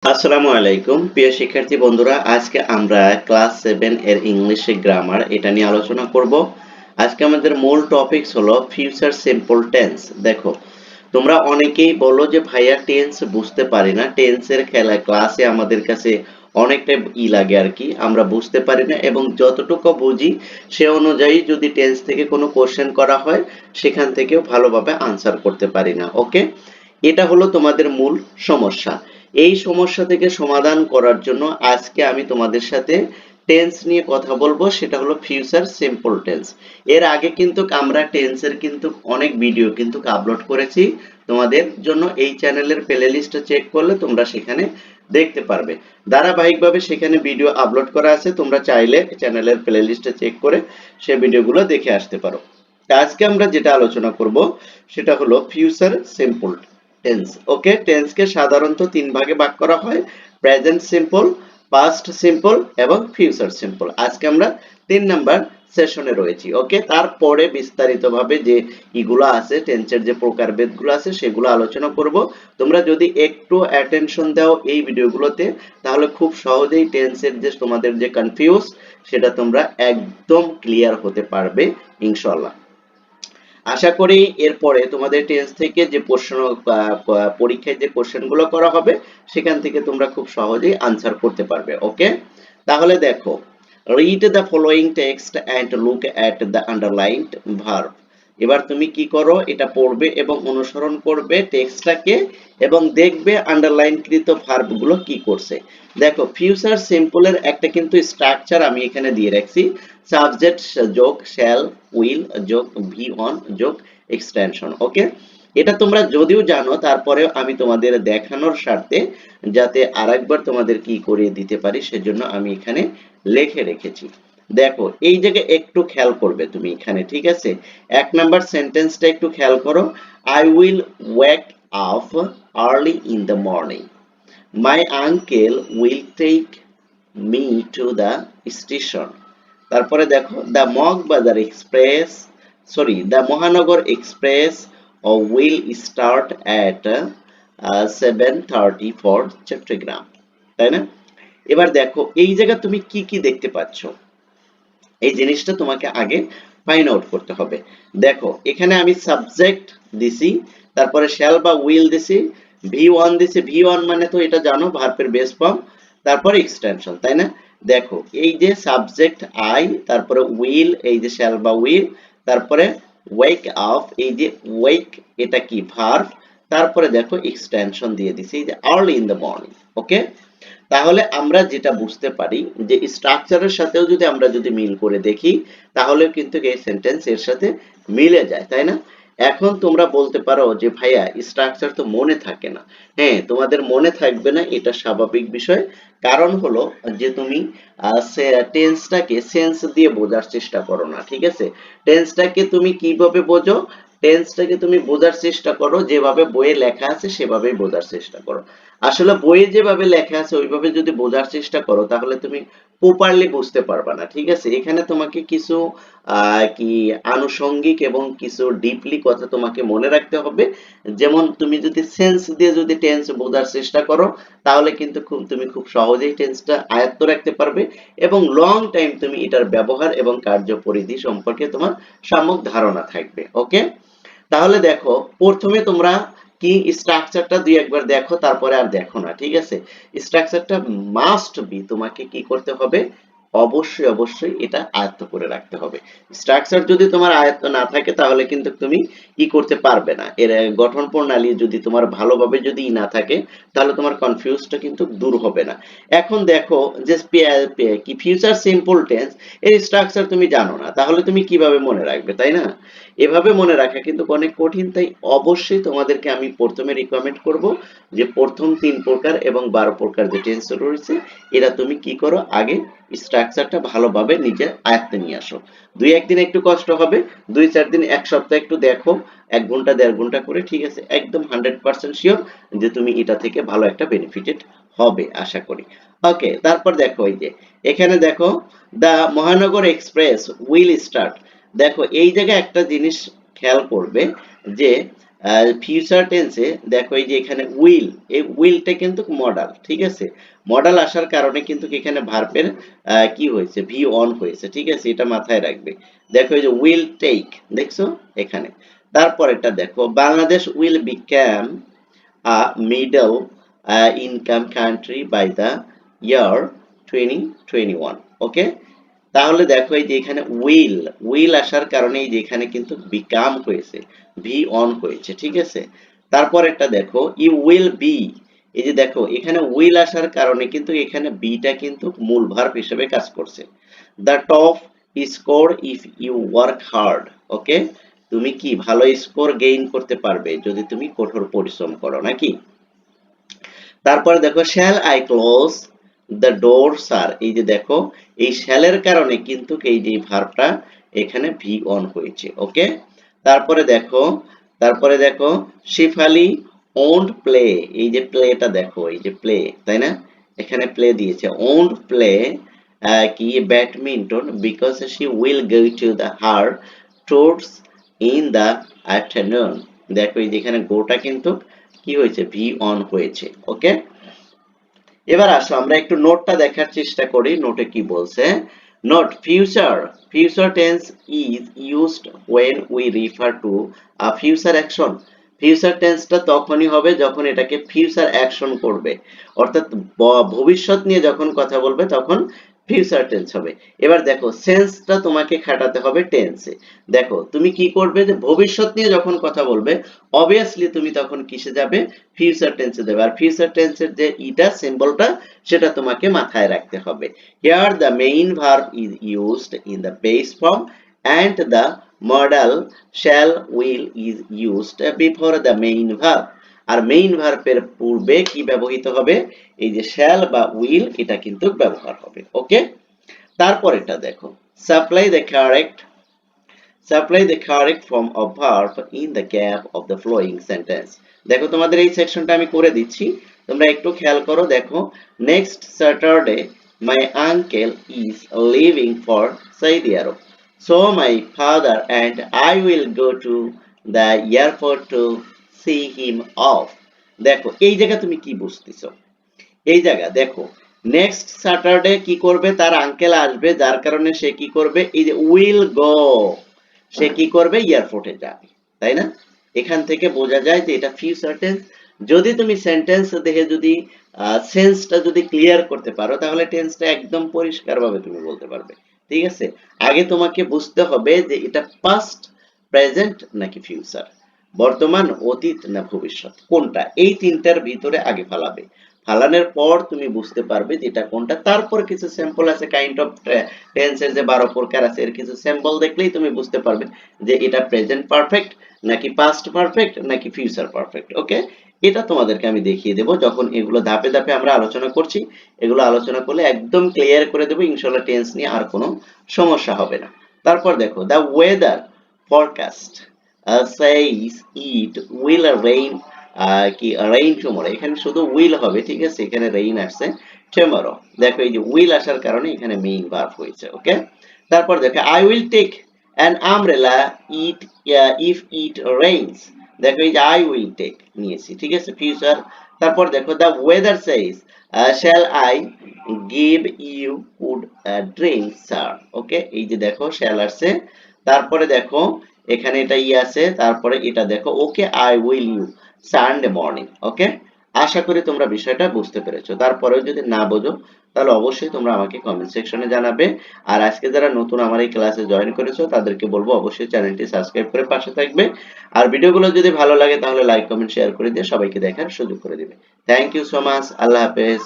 আসসালামু আলাইকুম প্রিয় শিক্ষার্থী বন্ধুরা, আজকে আমরা ক্লাস 7 এর ইংলিশে গ্রামার এটা নিয়ে আলোচনা করব। আজকে আমাদের মূল টপিকস হলো ফিউচার সিম্পল টেন্স। দেখো, তোমরা অনেকেই বলো যে ভাইয়া টেন্স বুঝতে পারি না, টেন্সের ক্লাসে আমাদের কাছে অনেকটা লাগে আর কি, আমরা বুঝতে পারি না এবং যতটুকু বুঝি সে অনুযায়ী যদি টেন্স থেকে কোনো কোশ্চেন করা হয় সেখান থেকেও ভালোভাবে আনসার করতে পারি না। ওকে, এটা হলো তোমাদের মূল সমস্যা। এই সমস্যা থেকে সমাধান করার জন্য আজকে আমি তোমাদের সাথে টেন্স নিয়ে কথা বলবো, সেটা হলো ফিউচার সিম্পল টেন্স। এর আগে কিন্তু আমরা টেন্সের কিন্তু অনেক ভিডিও কিন্তু আপলোড করেছি তোমাদের জন্য। এই চ্যানেলের প্লে লিস্ট চেক করলে তোমরা সেখানে দেখতে পারবে, ধারাবাহিকভাবে সেখানে ভিডিও আপলোড করা আছে, তোমরা চাইলে চ্যানেলের প্লে লিস্টে চেক করে সেই ভিডিওগুলো দেখে আসতে পারো। আজকে আমরা যেটা আলোচনা করব সেটা হলো ফিউচার সিম্পল টেন্স। ওকে, টেন্সকে সাধারণত তিন ভাগে ভাগ করা হয়: প্রেজেন্ট সিম্পল, পাস্ট সিম্পল এবং ফিউচার সিম্পল। আজকে আমরা 3 নাম্বার সেশনে রয়েছি। ওকে, তারপরে বিস্তারিতভাবে যে ইগুলো আছে, টেন্সের যে প্রকারভেদগুলো আছে সেগুলো আলোচনা করব। তোমরা যদি একটু অ্যাটেনশন দাও এই ভিডিওগুলোতে, তাহলে খুব সহজেই টেন্সের যে তোমাদের যে কনফিউজ সেটা তোমরা একদম ক্লিয়ার হতে পারবে ইনশাআল্লাহ। আশা করি এরপরে তোমাদের টেন্স থেকে যে প্রশ্ন পরীক্ষায় যে কোশ্চেনগুলো করা হবে সেখান থেকে তোমরা খুব সহজেই আনসার করতে পারবে। ওকে, তাহলে দেখো, read the following text and look at the underlined verb. এবার তুমি কি করো, এটা পড়বে এবং অনুসরণ করবে টেক্সটটাকে এবং দেখবে আন্ডারলাইনকৃত ভার্বগুলো কি করছে। দেখো, ফিউচার সিম্পলের একটা কিন্তু স্ট্রাকচার আমি এখানে দিয়ে রাখছি: সাবজেক্ট যোগ শ্যাল, উইল যোগ ভি অন যোগ এক্সটেনশন। ওকে, এটা তোমরা যদিও জানো, তারপরেও আমি তোমাদের দেখানোর স্বার্থে যাতে আরেকবার তোমাদের কি করিয়ে দিতে পারি সেজন্য আমি এখানে লিখে রেখেছি। দেখো, এই জায়গায় একটু খেয়াল করবে তুমি এখানে, ঠিক আছে? 1 নাম্বার সেন্টেন্সটা একটু খেয়াল করো: I will wake up early in the morning, my uncle will take me to the station. তারপরে দেখো, the Moghbazar express, sorry, the Mahanagar express will start at 7:30 for Chattogram. তাই না? এবার দেখো, এই জায়গা তুমি কি কি দেখতে পাচ্ছ, এই জিনিসটা তোমাকে আগে ফাইন্ড আউট করতে হবে। দেখো, এখানে আমি সাবজেক্ট দিছি, তারপরে শ্যাল বা উইল দিছি, ভি ওয়ান দিছি। ভি ওয়ান মানে তো এটা জানো, ভার্বের বেস ফর্ম, তারপরে এক্সটেনশন, তাই না? দেখো, এই যে সাবজেক্ট আই, তারপরে উইল, এই যে শ্যাল বা উইল, তারপরে ওয়েক আপ, এই যে ওয়েক, এটা কি ভার্ব, তারপরে দেখো এক্সটেনশন দিয়ে দিছি, এই যে আর্লি ইন দ্য মর্নিং। ওকে, তাহলে আমরা যেটা বুঝতে পারি যে স্ট্রাকচারের সাথেও যদি আমরা যদি মিল করে দেখি তাহলে কিন্তু এই সেন্টেন্স এর সাথে মিলে যায়, তাই না? এখন তোমরা বলতে পারো যে ভাইয়া স্ট্রাকচার তো মনে থাকে না। হ্যাঁ, তোমাদের মনে থাকবে না, এটা স্বাভাবিক বিষয়। কারণ হলো যে তুমি টেন্সটাকে সেন্স দিয়ে বোঝার চেষ্টা করো না, ঠিক আছে? টেন্সটাকে তুমি কিভাবে বোঝো? টেন্সটাকে তুমি বোঝার চেষ্টা করো যেভাবে বইয়ে লেখা আছে সেভাবেই বোঝার চেষ্টা করো। আসলে বইয়ে যেভাবে লেখা আছে ওইভাবে যদি বোঝার চেষ্টা করো তাহলে তুমি প্রপারলি বুঝতে পারবা না, ঠিক আছে? এখানে তোমাকে কিছু কি আনুষঙ্গিক এবং কিছু ডিপলি কথা তোমাকে মনে রাখতে হবে। যেমন তুমি যদি সেন্স দিয়ে যদি টেন্স বোঝার চেষ্টা করো তাহলে কিন্তু তুমি খুব সহজেই টেন্সটা আয়ত্ত রাখতে পারবে এবং লং টাইম তুমি এটার ব্যবহার এবং কার্যপরিধি সম্পর্কে তোমার সম্যক ধারণা থাকবে। ওকে, তাহলে দেখো, প্রথমে তোমরা কি স্ট্রাকচারটা দুই একবার দেখো, তারপরে আর দেখো না, ঠিক আছে? স্ট্রাকচারটা মাস্ট বি তোমাকে কি করতে হবে, অবশ্যই অবশ্যই এটা আয়ত্ত করে রাখতে হবে। স্ট্রাকচার যদি তোমার আয়ত্ত না থাকে তাহলে কিন্তু তুমি কি করতে পারবে না, এর গঠন প্রণালী যদি তোমার ভালোভাবে যদি না থাকে তাহলে তোমার কনফিউজটা কিন্তু দূর হবে না। এখন দেখো যে কি ফিউচার সিম্পল টেন্স এর স্ট্রাকচার তুমি জানো না, তাহলে তুমি কিভাবে মনে রাখবে, তাই না? এভাবে মনে রাখা কিন্তু অনেক কঠিন, তাই অবশ্যই তোমাদেরকে আমি প্রথমে রিকমেন্ড করব যে প্রথম 3 প্রকার এবং 12 প্রকার যে টেন্স রয়েছে এরা তুমি কি করো, আগে স্ট্রাকচারটা ভালোভাবে নিজের আয়ত্তে নিয়ে আসো। দুই একদিন একটু কষ্ট হবে, 2-4 দিন, এক সপ্তাহ একটু দেখো, 1 ঘন্টা 1.5 ঘন্টা করে, ঠিক আছে? একদম 100% শিওর যে তুমি এটা থেকে ভালো একটা বেনিফিটেড হবে আশা করি। ওকে, তারপর দেখো, এই যে এখানে দেখো, the Mahanagar express will start. দেখো, এই জায়গায় একটা জিনিস খেয়াল করবে যে ফিউচার টেন্সে দেখো এই যে এখানে উইল, এই উইলটা কিন্তু মডাল, ঠিক আছে। মডাল আসার কারণে কিন্তু এখানে ভার্বের কি হয়েছে, ভি অন হয়েছে, ঠিক আছে, এটা মাথায় রাখবে। দেখো এই যে উইল টেক, দেখছো এখানে। তারপরেরটা দেখো, Bangladesh will become a middle income country by the year 2021। Okay, তাহলে দেখো এই যে এখানে উইল, উইল আসার কারণে এই যে এখানে কিন্তু বিকাম হয়েছে, ভি অন হয়েছে, ঠিক আছে। তারপর একটা দেখো ইউ উইল বি, এই যে দেখো এখানে উইল আসার কারণে কিন্তু এখানে বিটা কিন্তু মূল ভার্ব হিসেবে কাজ করছে। The top score if you work hard. Okay, তুমি কি ভালো স্কোর গেইন করতে পারবে যদি তুমি কঠোর পরিশ্রম করো, নাকি। তারপরে দেখো shall I close the door sir, এই যে দেখো এই শ্যালের কারণে কিন্তু এই যে ভার্বটা এখানে ভি অন হয়েছে। ওকে, তারপরে দেখো, শিফালি ওন্ট প্লে, এই যে প্লেটা দেখো, এই যে প্লে, তাই না, এখানে প্লে দিয়েছে, ওন্ট প্লে কি badminton because she will go to the her tours in the afternoon. দেখো এই যেখানে গোটা কিন্তু কি হয়েছে, ভি অন হয়েছে। ওকে, এবার আসো আমরা একটু নোটটা দেখার চেষ্টা করি, নোটে কি বলছে। Note, future, future tense is used when we refer to a future action। Future টেন্সটা তখনই হবে যখন এটাকে ফিউচার অ্যাকশন করবে, অর্থাৎ ভবিষ্যৎ নিয়ে যখন কথা বলবে তখন ফিউচার টেন্স হবে। এবার দেখো সেন্সটা তোমাকে খাটাতে হবে টেন্সে। দেখো তুমি কি করবে, যে ভবিষ্যৎ নিয়ে যখন কথা বলবে অবভিয়াসলি তুমি তখন কিসে যাবে, ফিউচার টেন্সে দেবে। আর ফিউচার টেন্সের যে ইটা সিম্বলটা সেটা তোমাকে মাথায় রাখতে হবে। Here the main verb is used in the base form and the modal shall will is used before the main verb। আর মেইন ভার্বের পূর্বে কি ব্যবহৃত হবে, এই যে shall বা will এটা কিন্তু ব্যবহার হবে। ওকে, তারপর এটা দেখো, supply the correct form of verb in the gap of the flowing sentence। দেখো তোমাদের এই সেকশনটা আমি করে দিচ্ছি, তোমরা একটু খেয়াল করো। দেখো, next Saturday my uncle is leaving for Saudi Arab, so my father and I will go to the airport to see him off. দেখো এই জায়গা তুমি কি বুঝতেছো, এই জায়গা দেখো নেক্সট স্যাটারডে কি করবে, তার আঙ্কেল আসবে, যার কারণে সে কি করবে, এই যে উইল গো, সে কি করবে, এয়ারপোর্টে যাবে, তাই না। এখান থেকে বোঝা যায় যে এটা ফিউচার টেন্স। যদি তুমি সেন্টেন্স দেখে যদি সেন্সটা যদি ক্লিয়ার করতে পারো তাহলে টেন্সটা একদম পরিষ্কারভাবে তুমি বলতে পারবে, ঠিক আছে। আগে তোমাকে বুঝতে হবে যে এটা পাস্ট, প্রেজেন্ট নাকি ফিউচার, বর্তমান, অতীত না ভবিষ্যৎ, কোনটা, এই তিনটার ভিতরে আগে ফালাবে। ফালানোর পর তুমি বুঝতে পারবে যে এটা কোনটা। তারপর কিছু স্যাম্পল আছে, কাইন্ড অফ টেন্সের যে 12 প্রকার আছে এর কিছু স্যাম্পল দেখলেই তুমি বুঝতে পারবে যে এটা প্রেজেন্ট পারফেক্ট নাকি পাস্ট পারফেক্ট নাকি ফিউচার পারফেক্ট। ওকে, এটা তোমাদেরকে আমি দেখিয়ে দেব যখন এগুলো ধাপে ধাপে আমরা আলোচনা করছি। এগুলো আলোচনা করলে একদম ক্লিয়ার করে দেবো, ইনশাআল্লাহ টেন্স নিয়ে আর কোনো সমস্যা হবে না। তারপর দেখো, the weather forecast says it will rain কি rain tomorrow, এখানে শুধু will হবে, ঠিক আছে, এখানে rain আসছে tomorrow। দেখো এই যে will আসার কারণে এখানে মেইন ভার্ব হয়েছে। ওকে, তারপর দেখো I will take an umbrella if it rains। দেখো এই যে I will take নিয়েছি, ঠিক আছে, ফিউচার। তারপর দেখো the weather says shall I give you good drink sir। ওকে, এই যে দেখো shall আসছে, তারপরে দেখো এখানে এটা আছে, তারপরে এটা দেখো okay I will you Sunday morning. Okay, আশা করি তোমরা বিষয়টা বুঝতে পেরেছো। তারপরেও যদি না বোঝো তাহলে অবশ্যই তোমরা আমাকে কমেন্ট সেকশনে জানাবে। আর আজকে যারা নতুন আমার এই ক্লাসে জয়েন করেছো তাদেরকে বলবো অবশ্যই চ্যানেলটি সাবস্ক্রাইব করে পাশে থাকবে। আর ভিডিওগুলো যদি ভালো লাগে তাহলে লাইক কমেন্ট শেয়ার করে দিয়ে সবাইকে দেখার সুযোগ করে দিবে। থ্যাংক ইউ সো মাচ, আল্লাহ হাফেজ।